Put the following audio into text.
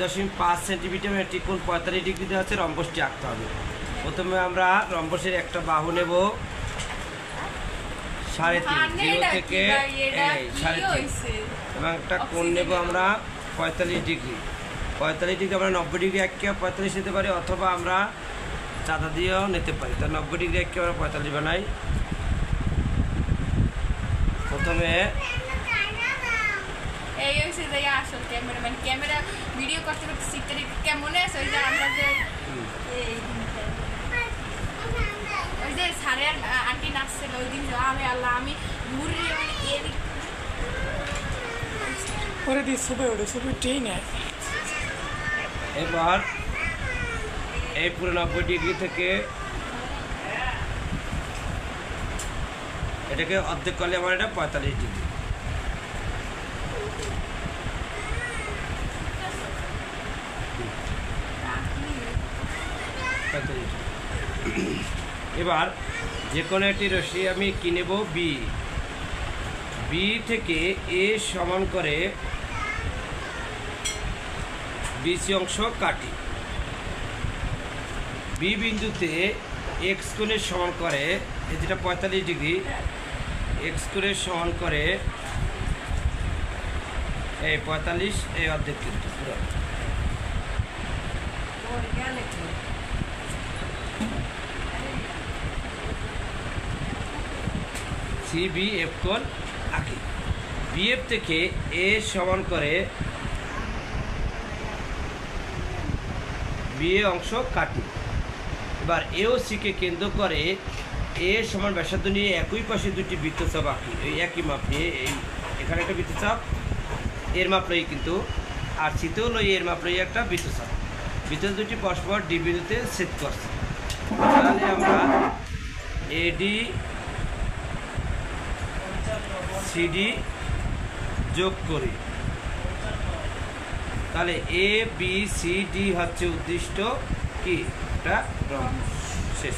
3.5 centimetre একটি কোণ 45 ডিগ্রিতে আছে, রম্বসটি আঁকতে হবে। প্রথমে আমরা রম্বসের একটা বাহু নেব 3.5 থেকে 3.5 এবং একটা কোণ নেব আমরা 45 ডিগ্রি। 45 ডিগ্রি আমরা 90 ডিগ্রি একে 45 নিতে পারি, অথবা আমরা চাঁদা দিয়েও নিতে পারি। তা 90 ডিগ্রি একে আমরা 45 বানাই। প্রথমে এই হইছে যে আসল ক্যামেরাম্যান ক্যামেরা ভিডিও করতে করতে শিখতে কেমনে আছে ওই যে আমরা যে ওই যে স্যারের আন্টি নাচছিল ওই দিন আমি আল্লাহ আমি ঘুরে মানে এদিক পরে দিয়ে সুবে ওঠে সুবে ট্রেন হয়। এবার এই পুরো 90 ডিগ্রি থেকে এটাকে অর্ধেক করলে আমার এটা 45 ডিগ্রি। এবার যে কোনো একটি রশ্মি আমি কি নেব বি। বি থেকে এ সমান করে বিসি অংশ কাটি। বি বিন্দুতে এক্স কোণের সমান করে এই যেটা 45 ডিগ্রি, এক্স কোণের সমান করে এই 45 এই অর্ধেক কিন্তু পুরো। CBF কোণ আঁকি। বিএফ থেকে এ সমান করে বিএ অংশ কাটি। এবার এও সিকে কেন্দ্র করে এ সমান ব্যাসার্ধ নিয়ে একই পাশে দুটি বৃত্তচাপ আঁকি। এই একই মাপ নিয়ে এই এখানে একটা বৃত্তচাপ এর মাপ লই কিন্তু, আর সিতেও লই এর মাপ লই একটা বৃত্তচাপ। বৃত্ত দুটি পরস্পর ডি বিন্দুতে ছেদ করছে। তাহলে আমরা এডি সিডি যোগ করি। তাহলে এ বি সি ডি হচ্ছে উদ্দিষ্ট কি এটা শেষ।